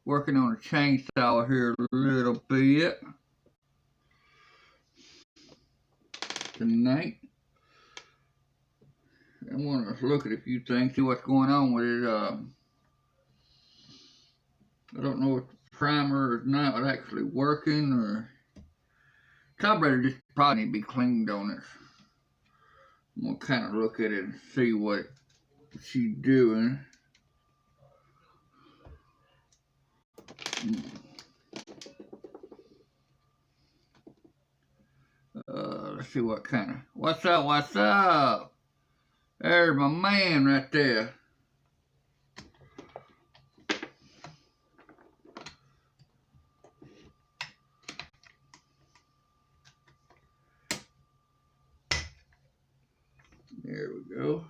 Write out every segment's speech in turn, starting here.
working on a chainsaw here a little bit tonight. I want to look at a few things, see what's going on with it. I don't know if the primer is not actually working, or carburetor just probably need to be cleaned on it. I'm gonna kind of look at it and see what she's doing. Let's see what kind of. What's up? What's up? There's my man right there. There we go.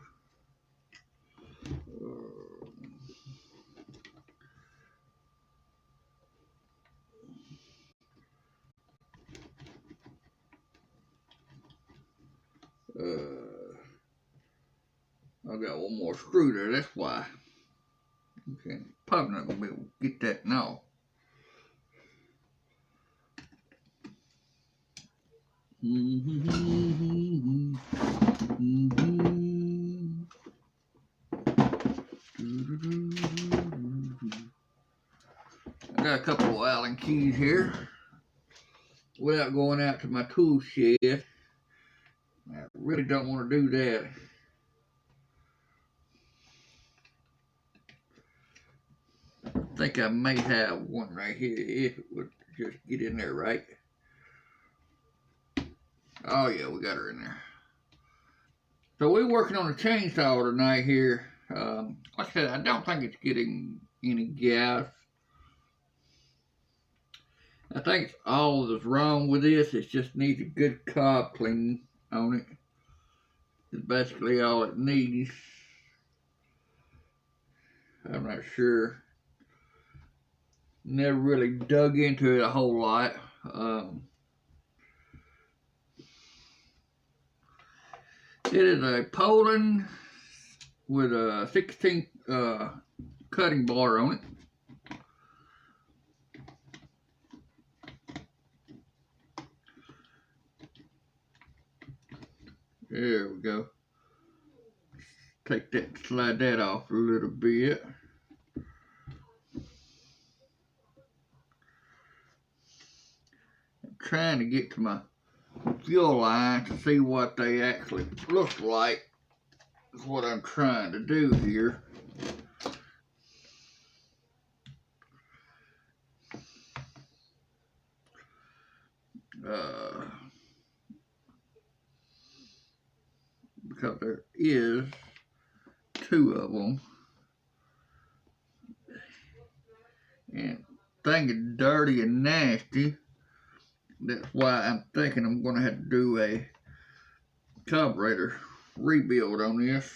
I got one more screw there, that's why. Okay, probably not gonna be able to get that now. I got a couple of Allen keys here. Without going out to my tool shed, I really don't want to do that. I think I may have one right here if it would just get in there right. Oh yeah, we got her in there. So we're working on a chainsaw tonight here. Like I said, I don't think it's getting any gas. I think all that's wrong with this. It just needs a good carb clean on it. It's basically all it needs. I'm not sure. Never really dug into it a whole lot. It is a Poulan with a 16 cutting bar on it. There we go. Take that, slide that off a little bit. I'm trying to get to my fuel line to see what they actually look like. Is what I'm trying to do here. Because there is two of them, and thing is dirty and nasty. That's why I'm thinking I'm going to have to do a carburetor rebuild on this.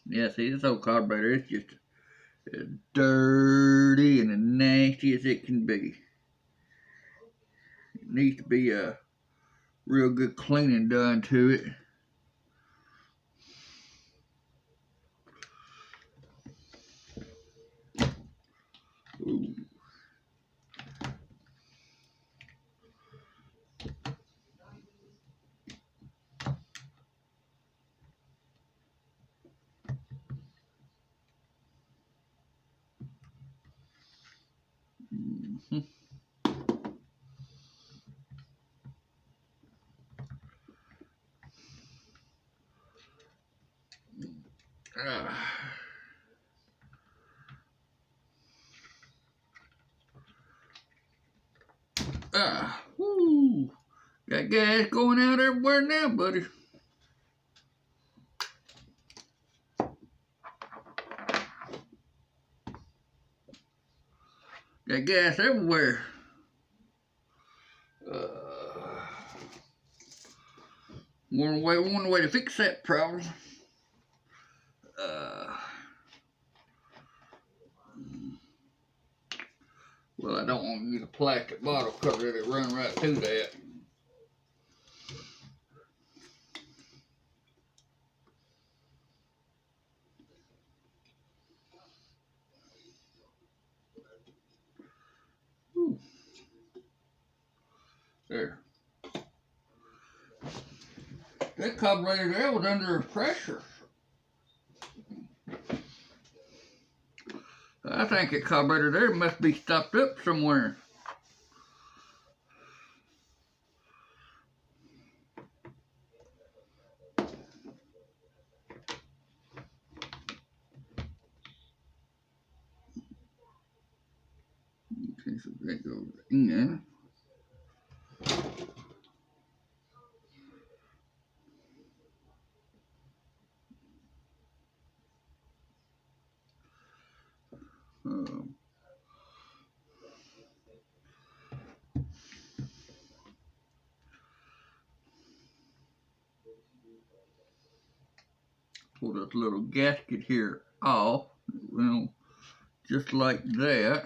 Yeah, see, this old carburetor, it's just as dirty and as nasty as it can be. It needs to be a real good cleaning done to it. Ooh. gas going out everywhere now, buddy. Got gas everywhere. One way to fix that problem. Well, I don't want to use a plastic bottle because it'll run right through that. Ooh. There. That carburetor there was under pressure. I think that carburetor there must be stopped up somewhere. Okay, so that goes in. Pull this little gasket here off, well, just like that.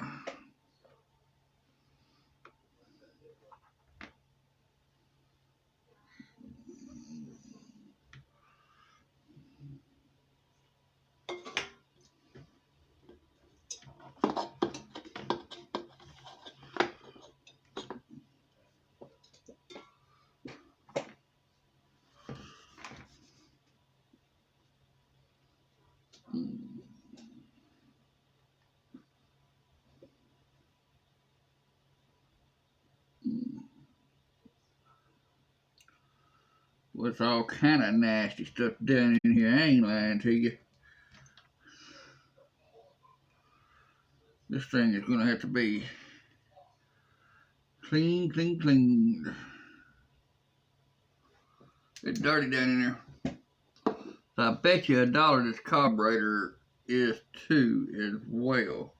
Well, it's all kind of nasty stuff down in here. I ain't lying to you. This thing is going to have to be cleaned. It's dirty down in there. So I bet you $1 this carburetor is too as well.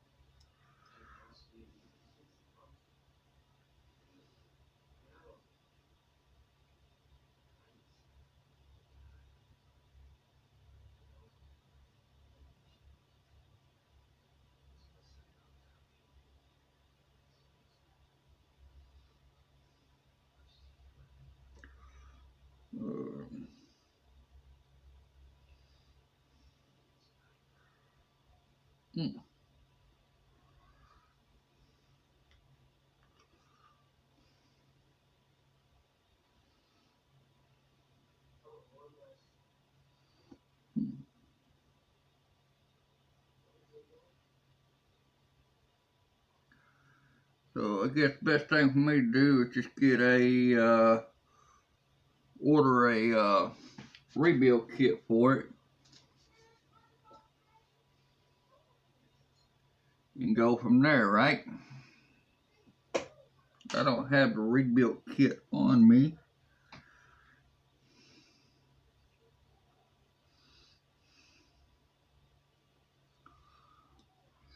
So I guess the best thing for me to do is just get order a rebuild kit for it and go from there, right? I don't have the rebuild kit on me.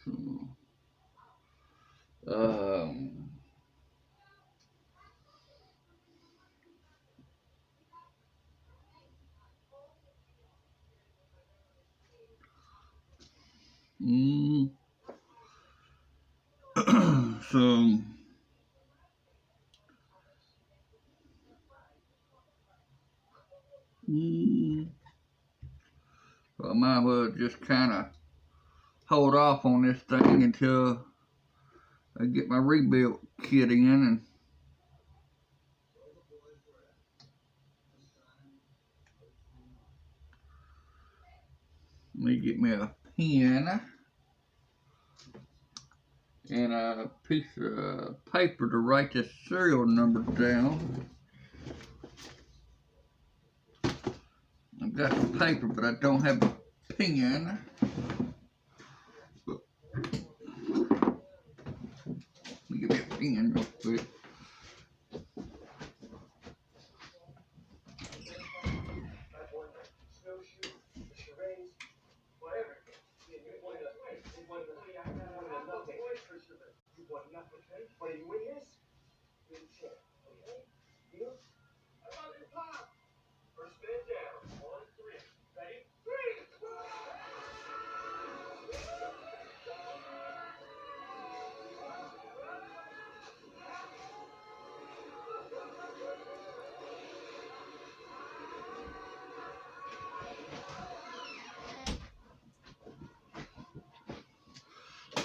So, so I might as well just kind of hold off on this thing until I get my rebuild kit in, and let me get me a pen and a piece of paper to write the serial number down. I've got the paper, but I don't have a pen. Let me get me a pen real quick.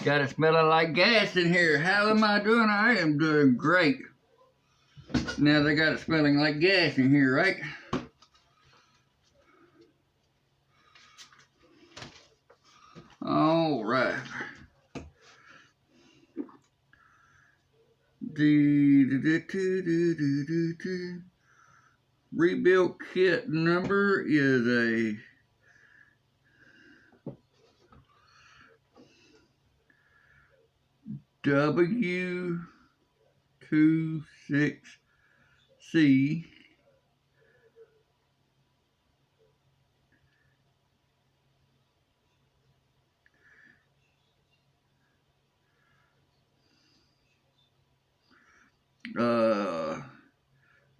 Got it smelling like gas in here. How am I doing? I am doing great. Now they got it smelling like gas in here, right? All right. Rebuilt kit number is a W26C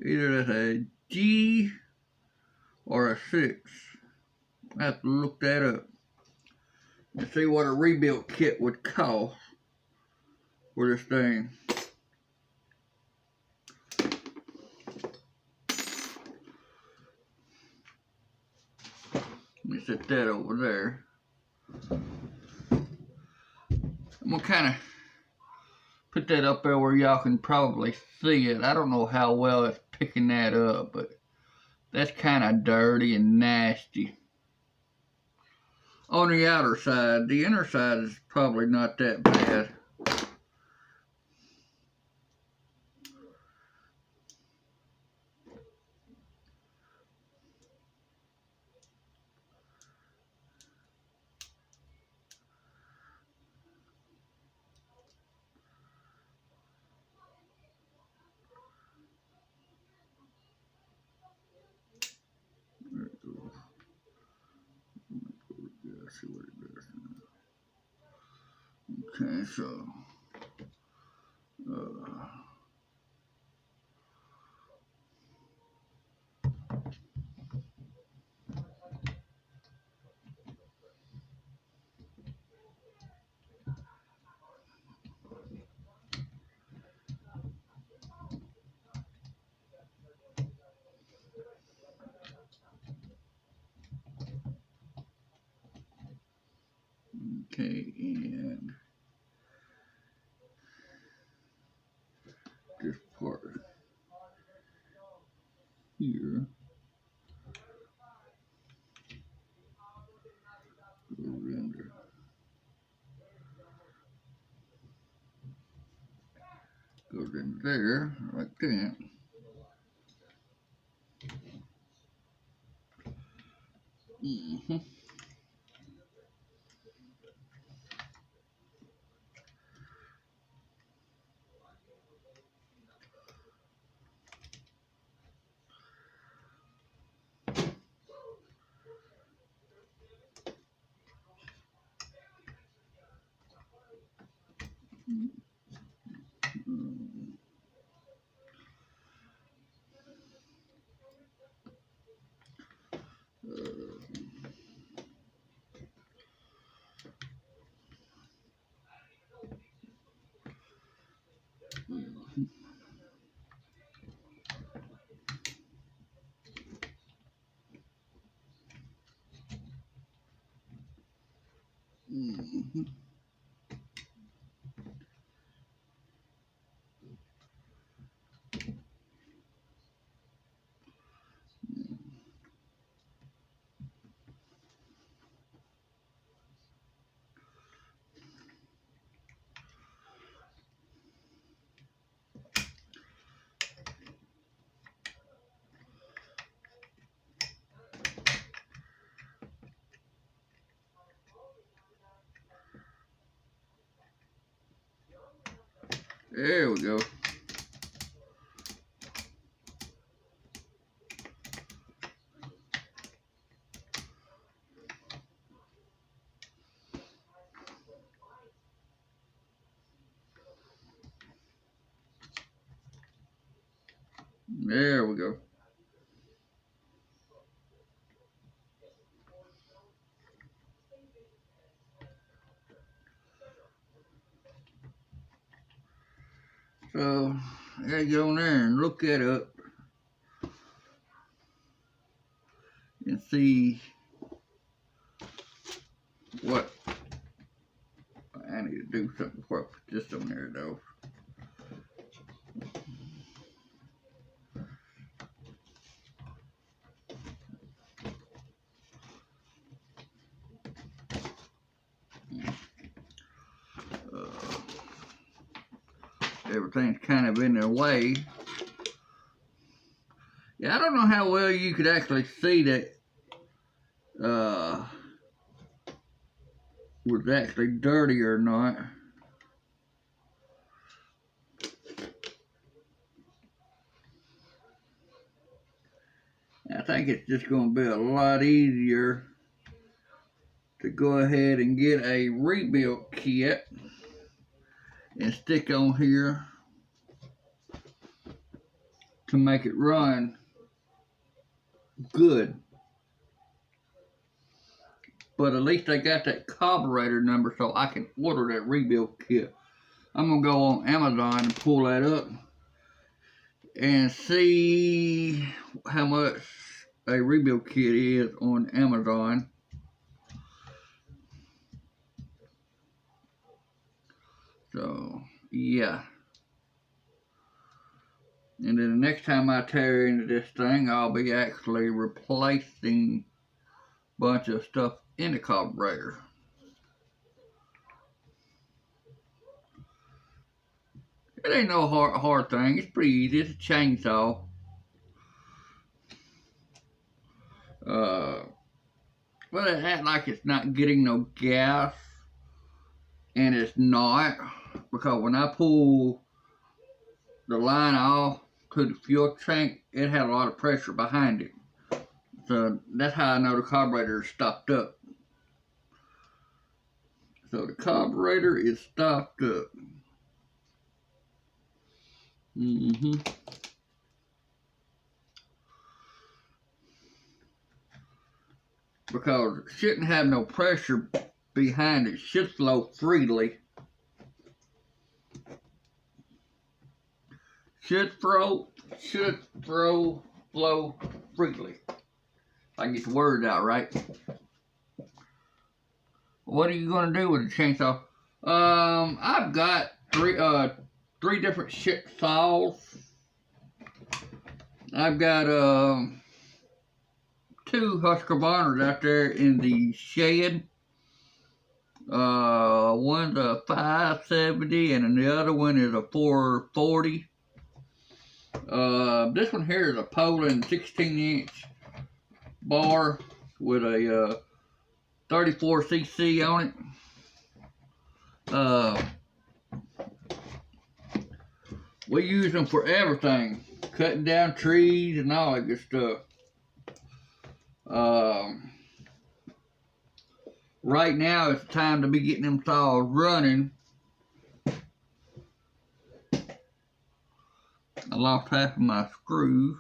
either that's a G or a 6. I have to look that up and see what a rebuilt kit would cost for this thing. Let me set that over there. I'm gonna kind of put that up there where y'all can probably see it. I don't know how well it's picking that up, but that's kind of dirty and nasty. On the outer side, the inner side is probably not that bad. Let's see what it does. Okay, so okay, and this part here goes in there like that. Mm-hmm. Mm-hmm. There we go. There we go. So I gotta get on there and look that up and see what I need to do something before I put this on there though. Everything's kind of in their way. Yeah, I don't know how well you could actually see that was actually dirty or not. I think it's just going to be a lot easier to go ahead and get a rebuild kit and stick on here to make it run good. But at least I got that carburetor number so I can order that rebuild kit. I'm going to go on Amazon and pull that up and see how much a rebuild kit is on Amazon. So, yeah. And then the next time I tear into this thing, I'll be actually replacing a bunch of stuff in the carburetor. It ain't no hard thing. It's pretty easy. It's a chainsaw. But it acts like it's not getting no gas, and it's not, because when I pull the line off to the fuel tank, it had a lot of pressure behind it. So that's how I know the carburetor is stopped up. So the carburetor is stopped up. Because it shouldn't have no pressure behind it. It should flow freely. Should flow freely. I get the words out right. What are you gonna do with a chainsaw? I've got three different shit saws. I've got 2 Husqvarnas out there in the shed. One's a 570 and the other one is a 440. This one here is a Poland 16-inch bar with a 34cc on it. We use them for everything, cutting down trees and all that good stuff. Right now it's time to be getting them saws running. I lost half of my screws.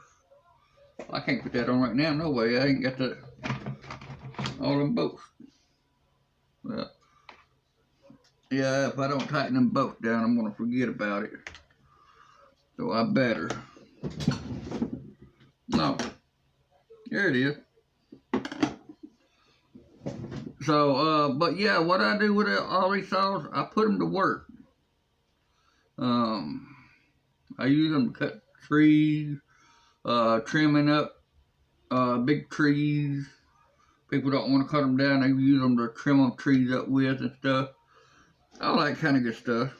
I can't put that on right now, no way. I ain't got that, all them bolts. Well, yeah, if I don't tighten them bolts down, I'm gonna forget about it. So I better. No, there it is. So, but yeah, what I do with all these saws, I put them to work. I use them to cut trees, trimming up big trees. People don't want to cut them down, they use them to trim them trees up with and stuff. All that kind of good stuff.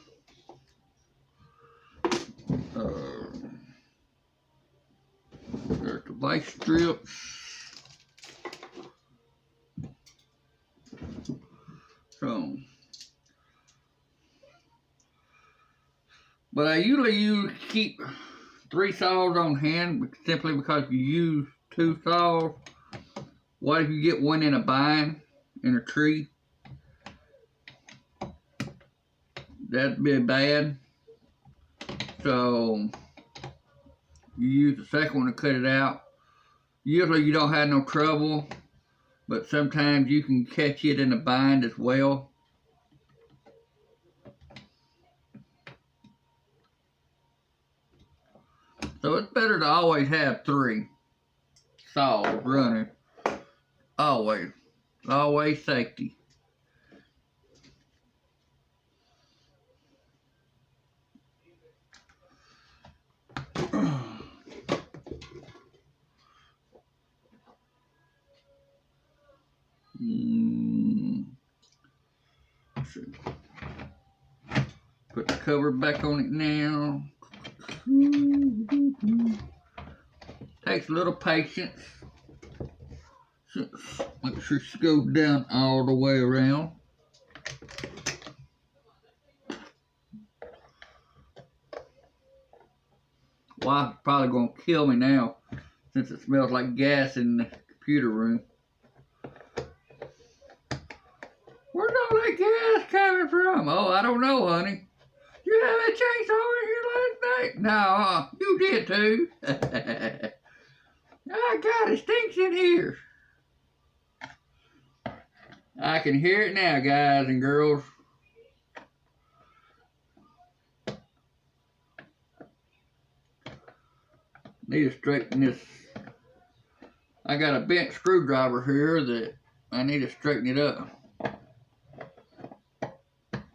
There's the vice strips. So, but I usually keep 3 saws on hand simply because you use 2 saws. What if you get one in a bind in a tree? That'd be bad. So you use the second one to cut it out. Usually you don't have no trouble, but sometimes you can catch it in a bind as well. So it's better to always have 3 saws running. Always safety. Let's see. Put the cover back on it now. Takes a little patience. Make sure she goes down all the way around. Wife's probably gonna kill me now since it smells like gas in the computer room. Where's all that gas coming from? Oh, I don't know, honey. You have a chainsaw in here last night? No, you did too. I got it, stinks in here. I can hear it now, guys and girls. Need to straighten this. I got a bent screwdriver here that I need to straighten it up.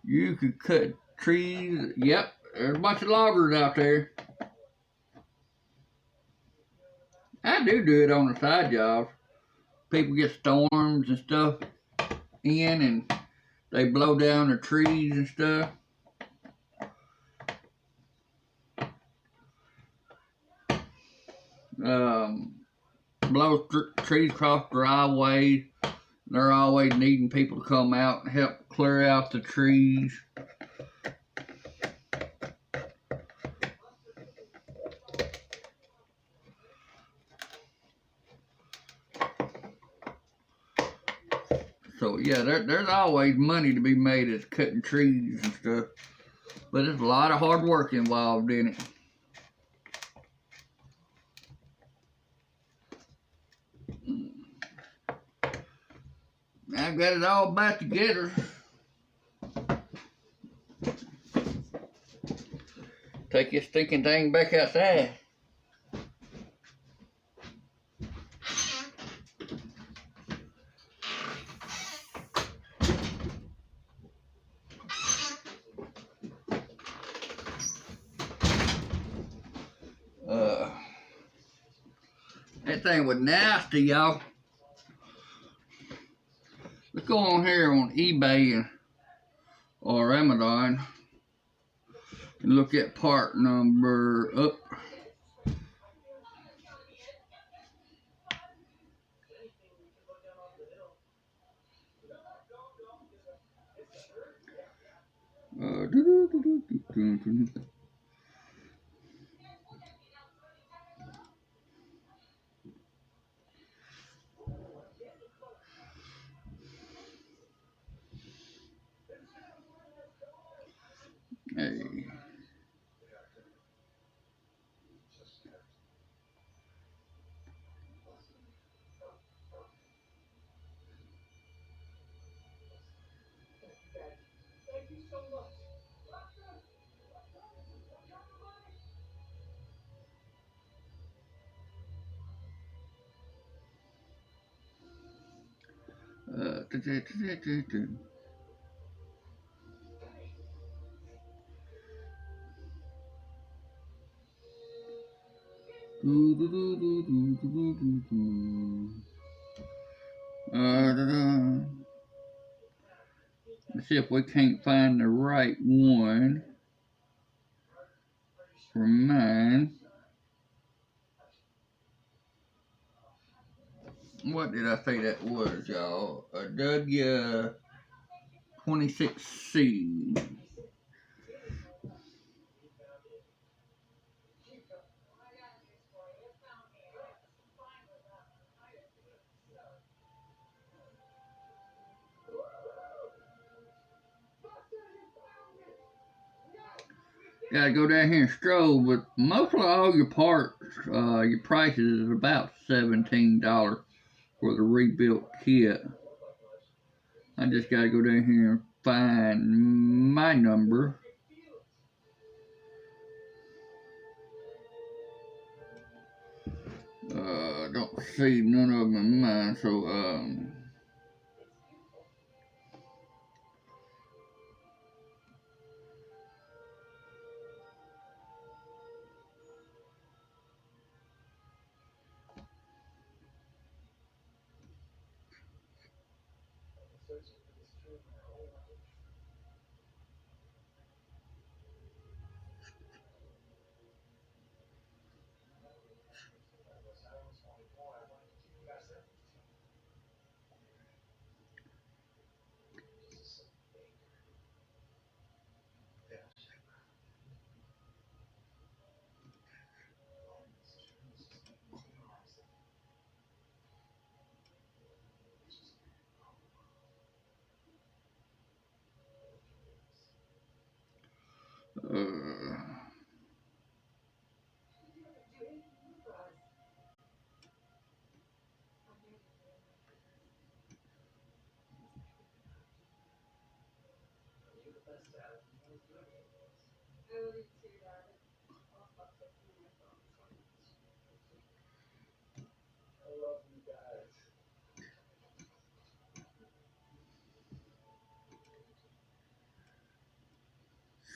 You could cut trees. Yep, there's a bunch of loggers out there. I do it on the side jobs. People get storms and stuff in and they blow down the trees and stuff. Blow trees across driveways. They're always needing people to come out and help clear out the trees. So yeah, there's always money to be made as cutting trees and stuff. But there's a lot of hard work involved in it. I've got it all back together. Take this stinking thing back outside. That thing was nasty, y'all. Let's go on here on eBay or Amazon and look at part number up. Hey. Let's see if we can't find the right one for mine. What did I say that was, y'all? A W26C. Gotta go down here and stroll, but mostly all your parts, your prices is about $17 for the rebuilt kit. I just gotta go down here and find my number. Don't see none of them in mine, so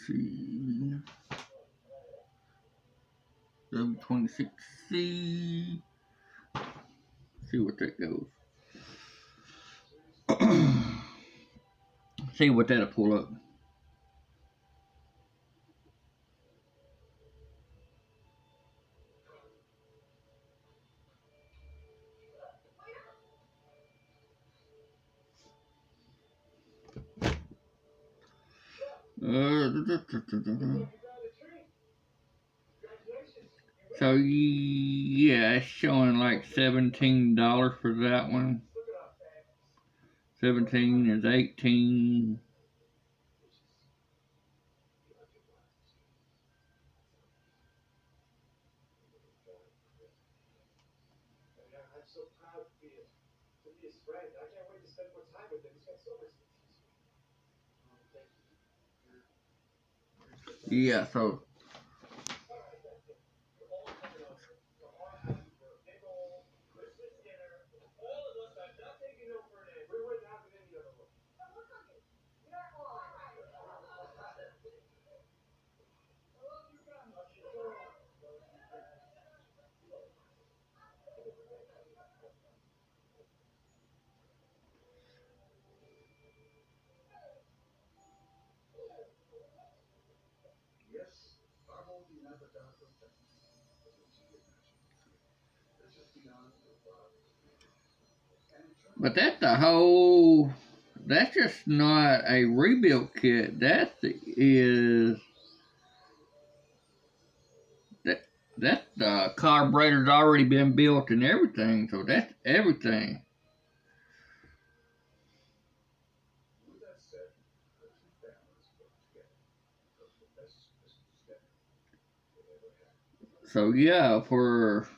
See, W26C. See what that goes. See what that'll pull up. So yeah, it's showing like $17 for that one. 17 is 18. Yeah, so but that's just not a rebuilt kit. That that's the carburetor's already been built and everything, so that's everything. So yeah, for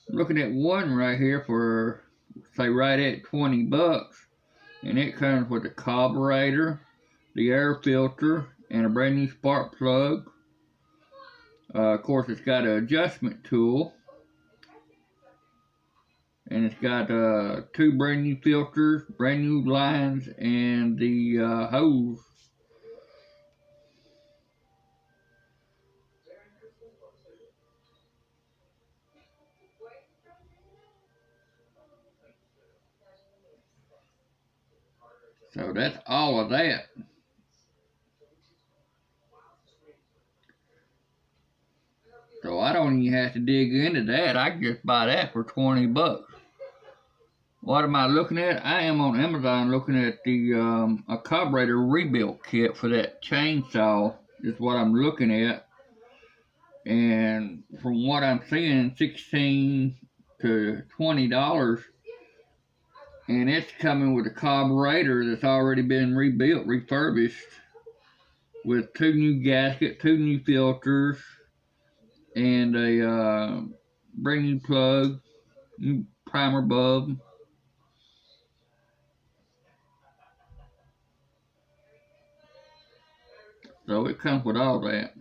looking at one right here for say right at $20, and it comes with a carburetor, the air filter, and a brand new spark plug. Of course, it's got an adjustment tool, and it's got two brand new filters, brand new lines, and the hose. So that's all of that. So I don't even have to dig into that. I can just buy that for $20. What am I looking at? I am on Amazon looking at the a carburetor rebuild kit for that chainsaw. Is what I'm looking at, and from what I'm seeing, $16 to $20, and it's coming with a carburetor that's already been rebuilt, refurbished, with two new gaskets, two new filters, and a brand new plug, new primer bulb. So it comes with all that.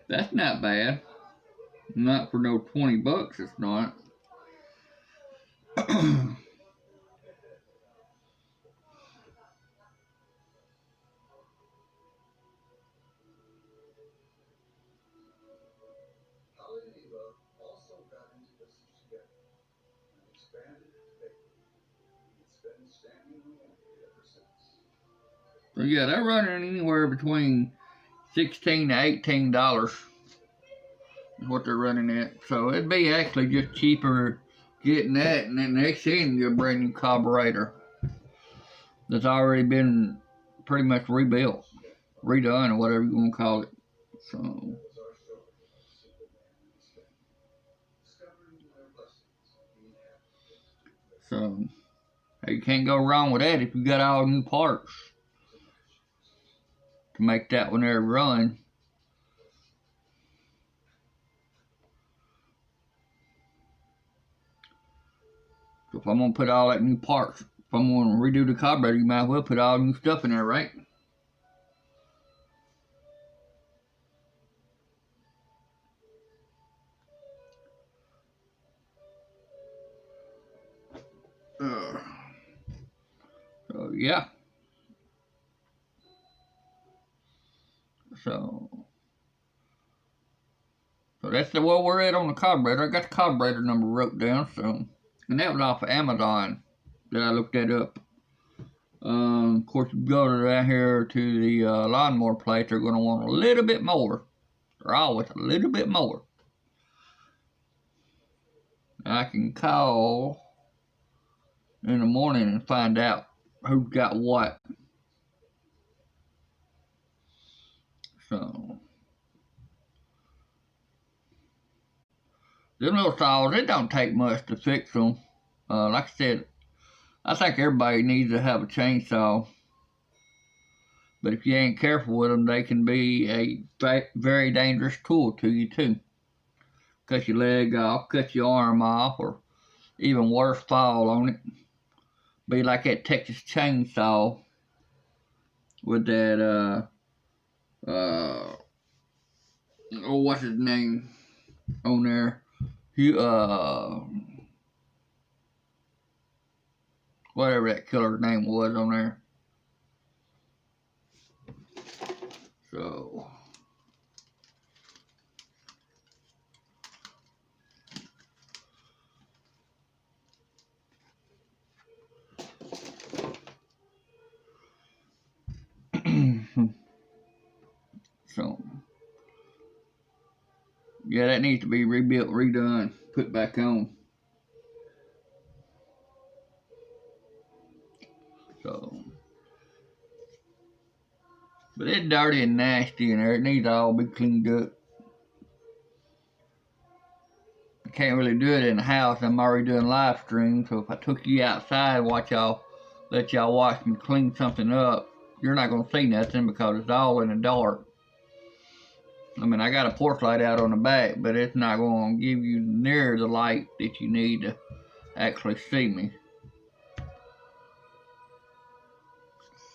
That's not bad. Not for no $20, it's not. So yeah, they're running anywhere between $16 to $18 is what they're running at. So it'd be actually just cheaper getting that, and then next thing you get a brand new carburetor that's already been pretty much rebuilt, redone, or whatever you want to call it. So, so you can't go wrong with that if you got all new parts to make that one there run. So if I'm gonna put all that new parts if I'm going to redo the carburetor, you might as well put all new stuff in there, right? So yeah. So that's where we're at on the carburetor. I got the carburetor number wrote down. So, and that was off of Amazon that I looked that up. Of course, you go down here to the lawnmower place, they're going to want a little bit more. They're always a little bit more. I can call in the morning and find out who's got what. So, them little saws, it don't take much to fix them. Like I said, I think everybody needs to have a chainsaw. But if you ain't careful with them, they can be a very dangerous tool to you too. Cut your leg off, cut your arm off, or even worse, fall on it. Be like that Texas chainsaw with that oh, what's his name on there? Whatever that killer's name was on there. So, so, yeah, that needs to be rebuilt, redone, put back on. So, but it's dirty and nasty in there. It needs to all be cleaned up. I can't really do it in the house. I'm already doing live stream, so if I took you outside, let y'all watch me clean something up, you're not gonna see nothing because it's all in the dark. I mean, I got a porch light out on the back, but it's not gonna give you near the light that you need to actually see me.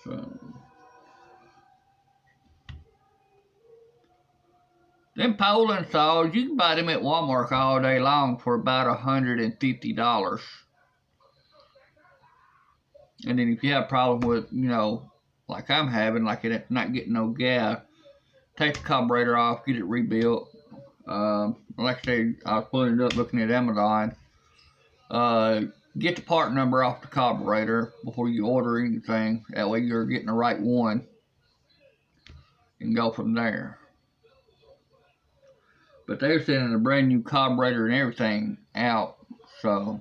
So, them Poland saws, you can buy them at Walmart all day long for about $150. And then if you have a problem with, like I'm having, like it not getting no gas, take the carburetor off, get it rebuilt. Like I said, I was pulling it up looking at Amazon. Get the part number off the carburetor before you order anything. That way you're getting the right one. And go from there. But they're sending a brand new carburetor and everything out. So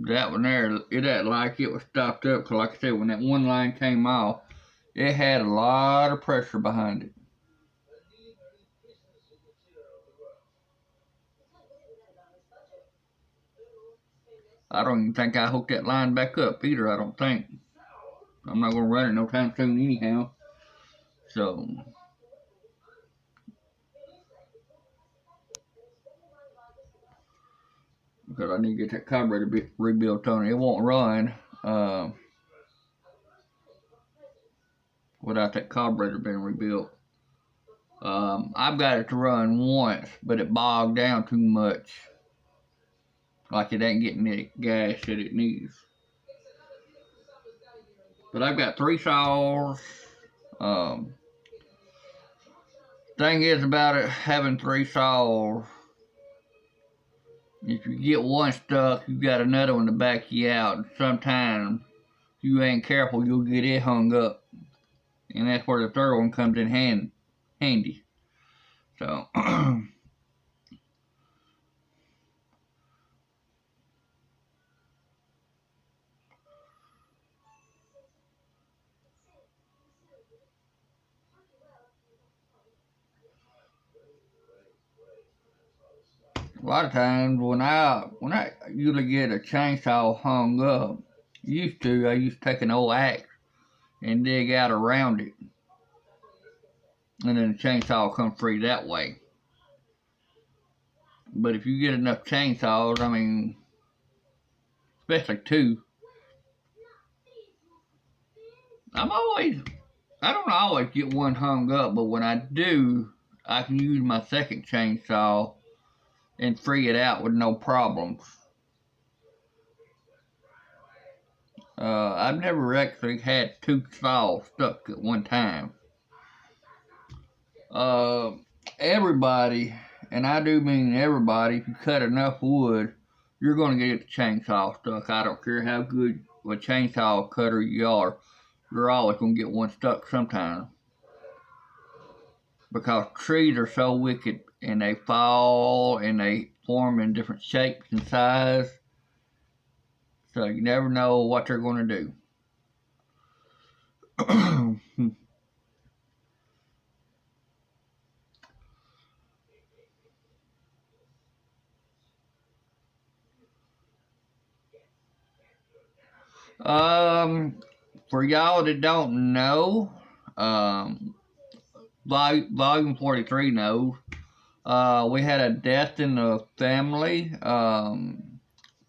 that one there, it had like it was stopped up. Cause like I said, when that one line came off, it had a lot of pressure behind it. I don't even think I hooked that line back up either, I don't think. I'm not gonna run it no time soon anyhow. So because I need to get that carburetor rebuilt on it. It won't run without that carburetor being rebuilt. I've got it to run once, but it bogged down too much. Like it ain't getting the gas that it needs. But I've got 3 saws. Thing is about it having 3 saws, if you get one stuck, you got another one to back you out. Sometimes, if you ain't careful, you'll get it hung up. And that's where the third one comes in handy. So, a lot of times when I usually get a chainsaw hung up, I used to take an old axe and dig out around it. And then the chainsaw will come free that way. But if you get enough chainsaws, I mean, especially two, I don't always get one hung up, but when I do, I can use my second chainsaw and free it out with no problems. I've never actually had two saws stuck at one time. Everybody, and I do mean everybody, if you cut enough wood, you're going to get the chainsaw stuck. I don't care how good of a chainsaw cutter you are, you're always going to get one stuck sometime. Because trees are so wicked, and they fall, and they form in different shapes and size, so you never know what they're going to do. For y'all that don't know, Volume 43 knows. We had a death in the family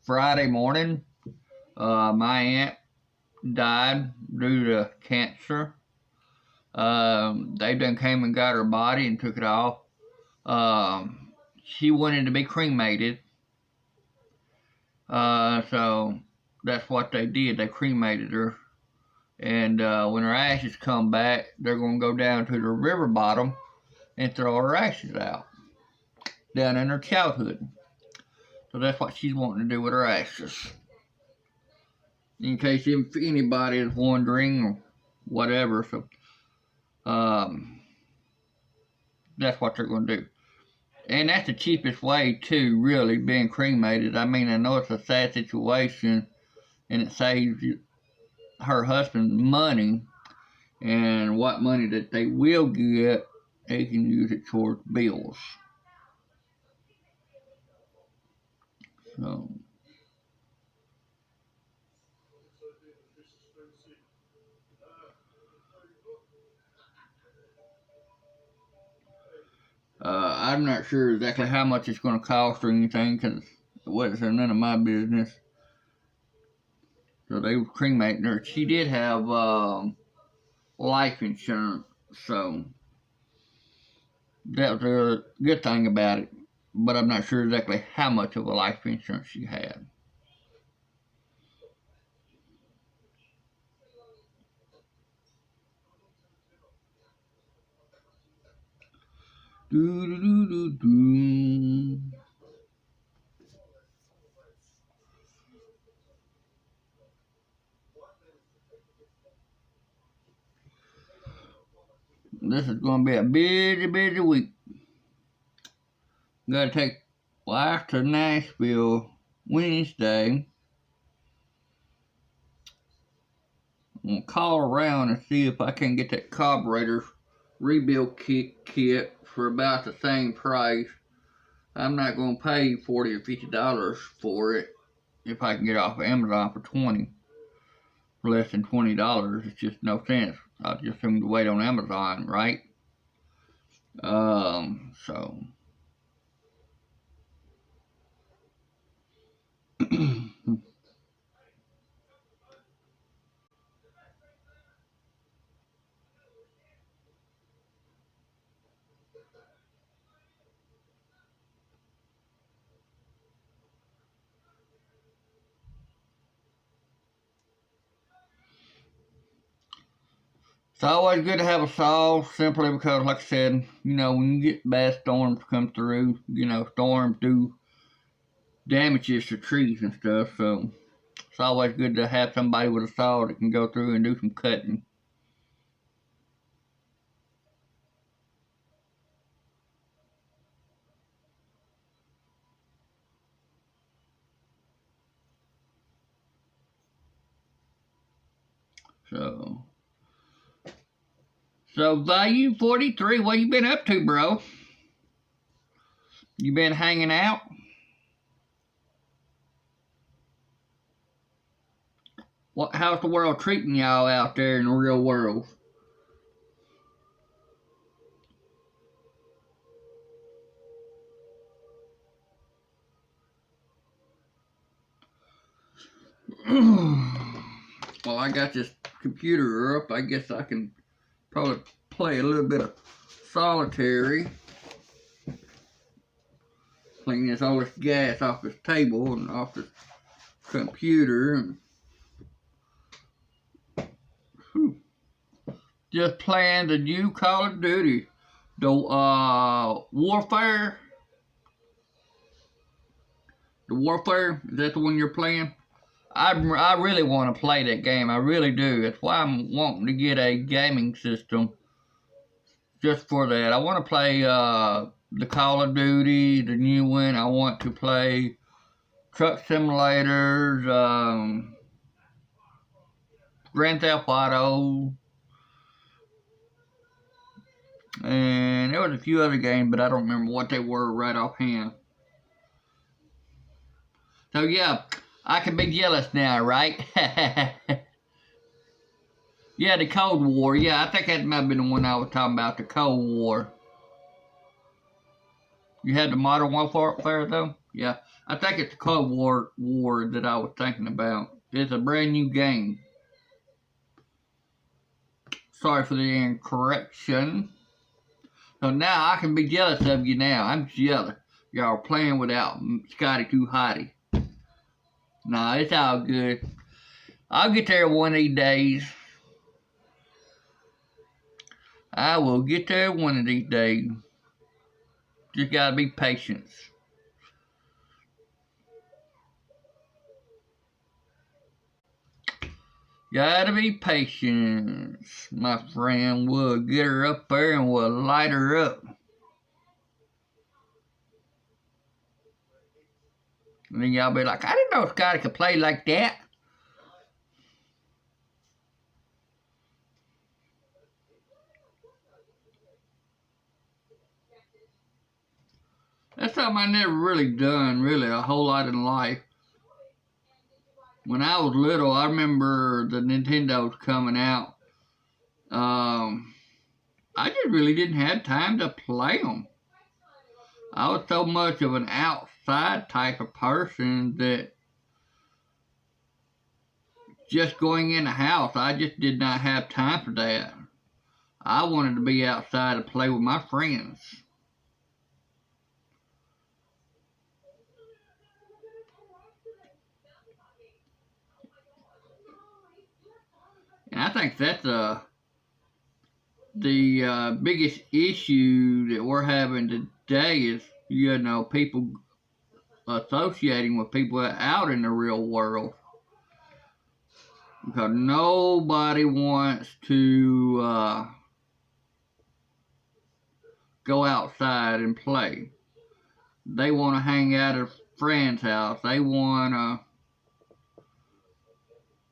Friday morning. My aunt died due to cancer. They done came and got her body and took it off. She wanted to be cremated. So that's what they did. They cremated her. And when her ashes come back, they're going to go down to the river bottom and throw her ashes out down in her childhood. So that's what she's wanting to do with her ashes. In case if anybody is wondering or whatever, so that's what they're going to do. And that's the cheapest way too, really, being cremated. I mean, I know it's a sad situation, and it saves her husband money, and what money that they will get, they can use it towards bills. So I'm not sure exactly how much it's going to cost or anything, because it wasn't none of my business. So they were cremating her. She did have life insurance, so that was a good thing about it. But I'm not sure exactly how much of a life insurance she had. Do do do do. This is going to be a busy week. Got to take wife to Nashville Wednesday. I'm going to call around and see if I can get that carburetor rebuild kit for about the same price. I'm not going to pay $40 or $50 for it if I can get it off of Amazon for $20. For less than $20, it's just no sense. I'll just assume to wait on Amazon, right? So it's always good to have a saw, simply because, like I said, when you get bad storms come through, storms do damages to trees and stuff, so it's always good to have somebody with a saw that can go through and do some cutting. So Volume 43, what you been up to, bro? You been hanging out? how's the world treating y'all out there in the real world? Well, I got this computer up. I guess I can probably play a little bit of solitary. Clean all this gas off this table and off this computer. And just playing the new Call of Duty. The Warfare. The Warfare, is that the one you're playing? I really want to play that game. I really do. That's why I'm wanting to get a gaming system. Just for that. I want to play the Call of Duty, the new one. I want to play truck simulators, Grand Theft Auto, and there was a few other games, but I don't remember what they were right offhand. So yeah, I can be jealous now, right? Yeah, the Cold War. Yeah, I think that might have been the one I was talking about, the Cold War. You had the Modern Warfare though? Yeah, I think it's the Cold War that I was thinking about. It's a brand new game. Sorry for the incorrection. So now I can be jealous of you now. I'm jealous. Y'all are playing without Scotty 2 Hotty. Nah, it's all good. I'll get there one of these days. I will get there one of these days. Just gotta be patient. Gotta be patient, my friend. We'll get her up there and we'll light her up. And then y'all be like, I didn't know Scotty could play like that. That's something I never really done, really, a whole lot in life. When I was little, I remember the Nintendos coming out. I just really didn't have time to play them. I was so much of an outside type of person that just going in the house, I just did not have time for that. I wanted to be outside and play with my friends. And I think that's the biggest issue that we're having today is, people associating with people out in the real world. Because nobody wants to go outside and play. They want to hang out at a friend's house. They want to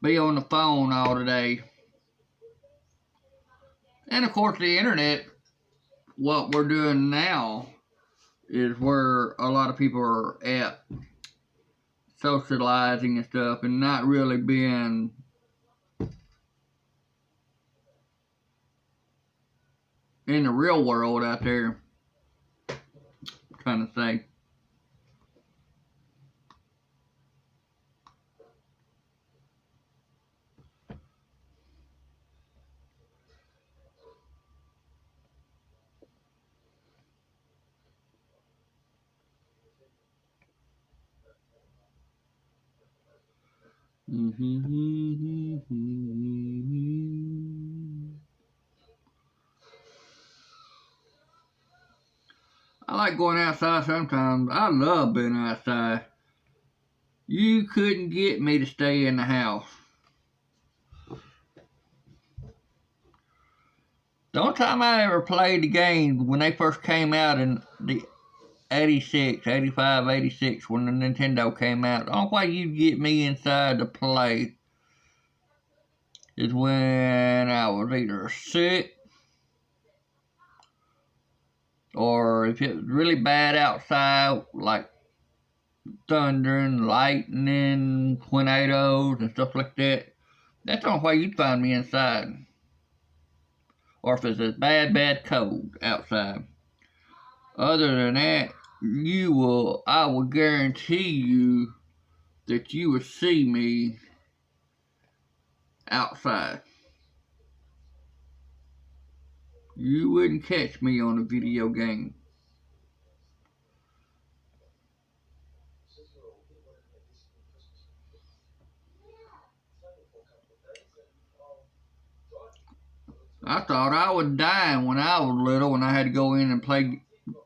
be on the phone all day. And of course the internet, what we're doing now is where a lot of people are at, socializing and stuff and not really being in the real world out there, kind of thing. I like going outside sometimes. I love being outside. You couldn't get me to stay in the house. The only time I ever played the game when they first came out in the 86, 85, 86, when the Nintendo came out, the only way you'd get me inside to play is when I was either sick or if it was really bad outside, like thunder and lightning, tornadoes and stuff like that. That's the only way you'd find me inside. Or if it's a bad cold outside. Other than that, I will guarantee you that you will see me outside. You wouldn't catch me on a video game. I thought I was dying when I was little, when I had to go in and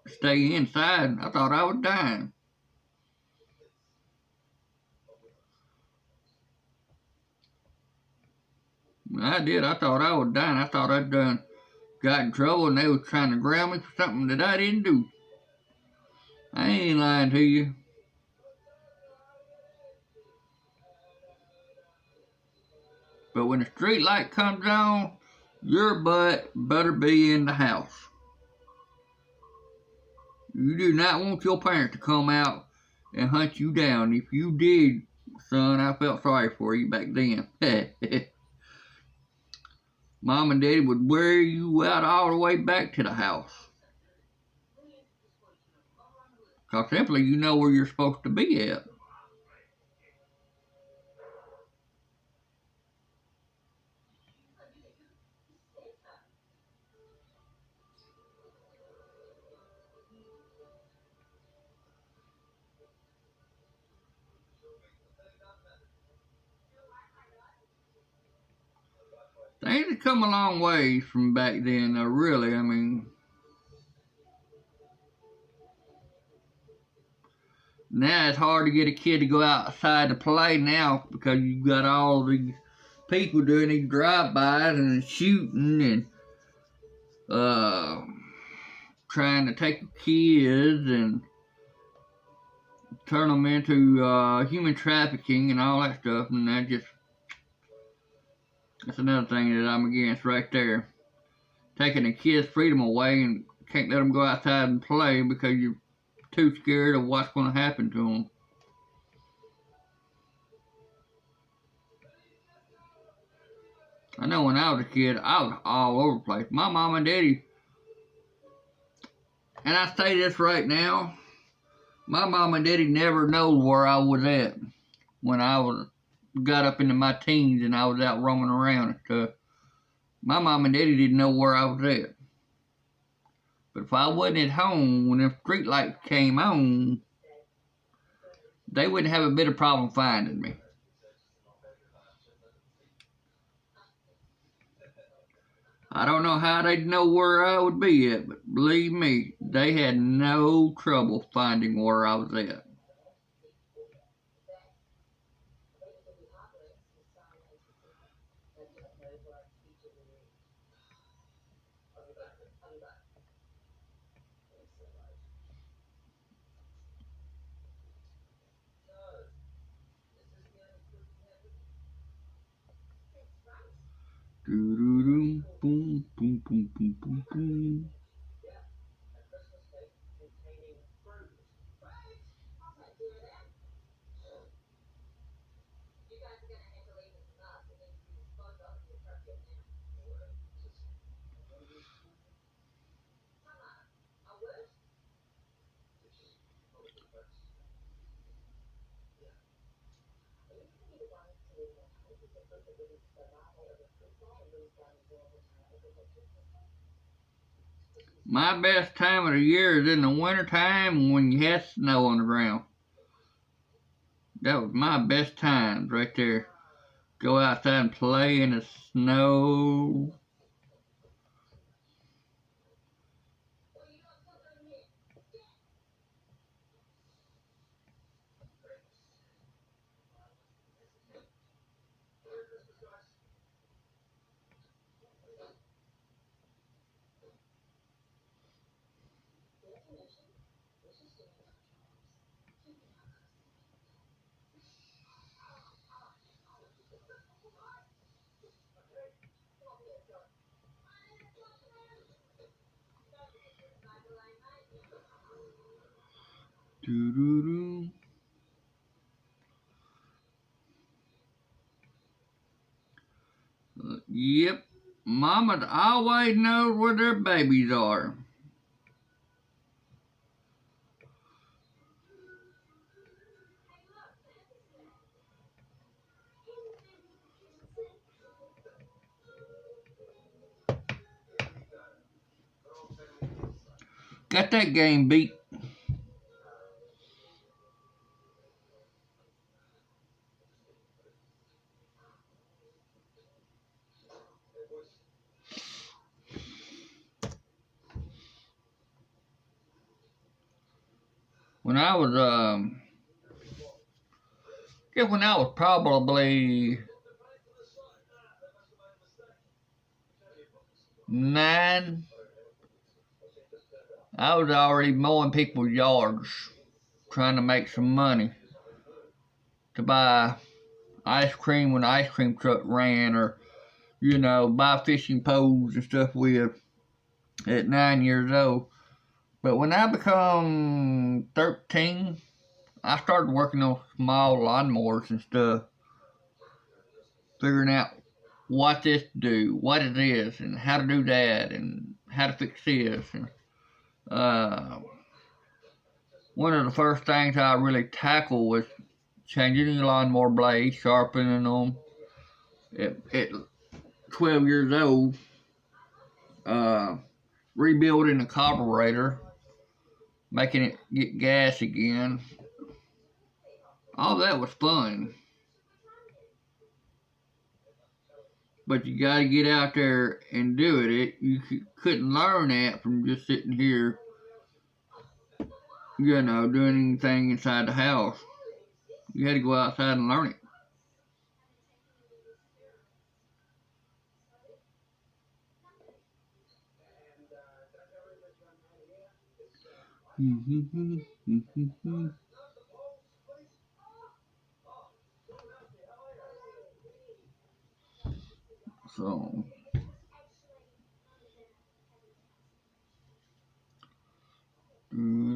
stay inside. I thought I was dying. I did. I thought I was dying. I thought I'd done got in trouble and they was trying to ground me for something that I didn't do. I ain't lying to you. But when the street light comes on, your butt better be in the house. You do not want your parents to come out and hunt you down. If you did, son, I felt sorry for you back then. Mom and Daddy would wear you out all the way back to the house. Because simply you know where you're supposed to be at. Things have come a long way from back then, though, really. I mean, now it's hard to get a kid to go outside to play now because you've got all these people doing these drive-bys and shooting and trying to take kids and turn them into human trafficking and all that stuff, and that's another thing that I'm against right there. Taking a kid's freedom away and can't let them go outside and play because you're too scared of what's going to happen to them. I know when I was a kid, I was all over the place. My mom and daddy, and I say this right now, my mom and daddy never know where I was at when got up into my teens and I was out roaming around and stuff. My mom and daddy didn't know where I was at. But if I wasn't at home when the street lights came on, they wouldn't have a bit of problem finding me. I don't know how they'd know where I would be at, but believe me, they had no trouble finding where I was at. Boom, boom, boom, boom, boom, boom, boom. My best time of the year is in the winter time when you have snow on the ground. That was my best times right there. Go outside and play in the snow. Doo-doo-doo. Yep. Mamas always knows where their babies are. Got that game beat. When I was guess when I was probably 9, I was already mowing people's yards, trying to make some money to buy ice cream when the ice cream truck ran, or buy fishing poles and stuff with at 9 years old. But when I become 13, I started working on small lawnmowers and stuff, figuring out what this to do, what it is, and how to do that, and how to fix this. And uh, one of the first things I really tackled was changing the lawnmower blades, sharpening them. At 12 years old, uh, rebuilding the carburetor, making it get gas again. All that was fun. But you got to get out there and do it. You couldn't learn that from just sitting here, doing anything inside the house. You had to go outside and learn it. So, mm.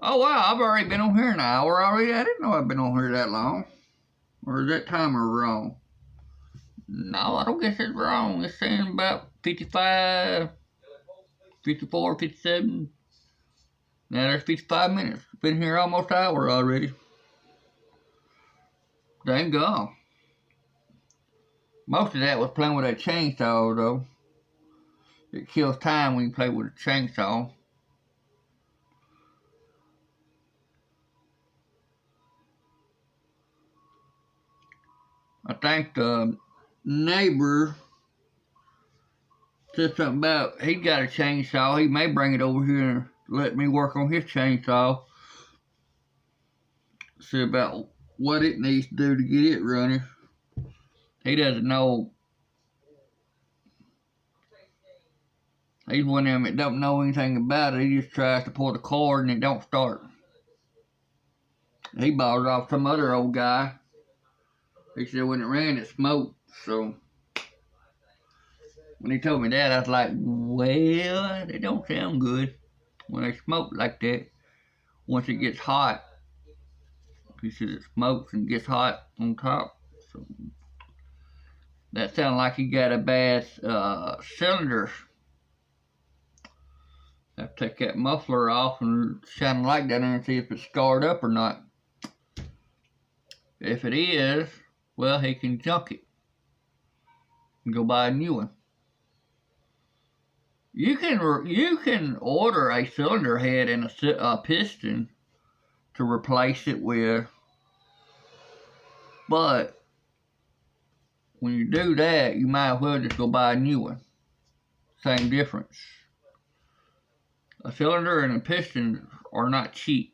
Oh wow, I've already been on here an hour already. I didn't know I've been on here that long. Or is that timer wrong? No, I don't guess it's wrong. It's saying about 55, 54, 57. Now there's 55 minutes. Been here almost an hour already. Dang gone. Most of that was playing with a chainsaw though. It kills time when you play with a chainsaw. I think the neighbor said something about he got a chainsaw. He may bring it over here and let me work on his chainsaw. See about what it needs to do to get it running. He doesn't know. He's one of them that don't know anything about it. He just tries to pull the cord and it don't start. He bought it off some other old guy. He said when it ran, it smoked. So when he told me that, I was like, well, they don't sound good when they smoke like that. Once it gets hot, he said it smokes and gets hot on top. So that sounded like he got a bad cylinder. Have to take that muffler off and shine a light down there and see if it's scarred up or not. If it is, well, he can junk it and go buy a new one. You can order a cylinder head and a piston to replace it with, but when you do that, you might as well just go buy a new one. Same difference. A cylinder and a piston are not cheap.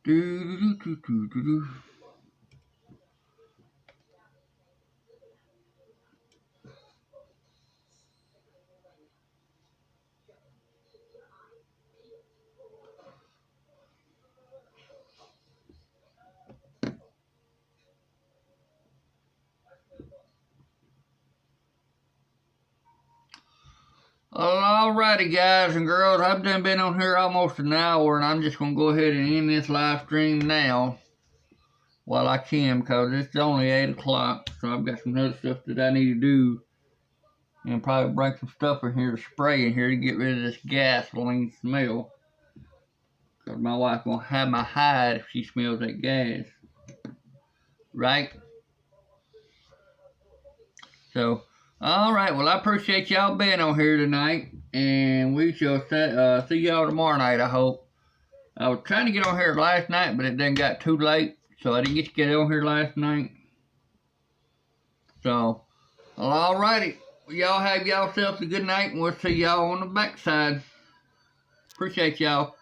Do-do-do-do-do-do. Alrighty, guys and girls, I've done been on here almost an hour, and I'm just going to go ahead and end this live stream now while I can, because it's only 8 o'clock, so I've got some other stuff that I need to do, and probably bring some stuff in here to spray in here to get rid of this gasoline smell, because my wife going to have my hide if she smells that gas, right? So, alright, well, I appreciate y'all being on here tonight, and we shall see y'all tomorrow night, I hope. I was trying to get on here last night, but it then got too late, so I didn't get to get on here last night. So, well, alrighty. Well, y'all have yourselves a good night, and we'll see y'all on the backside. Appreciate y'all.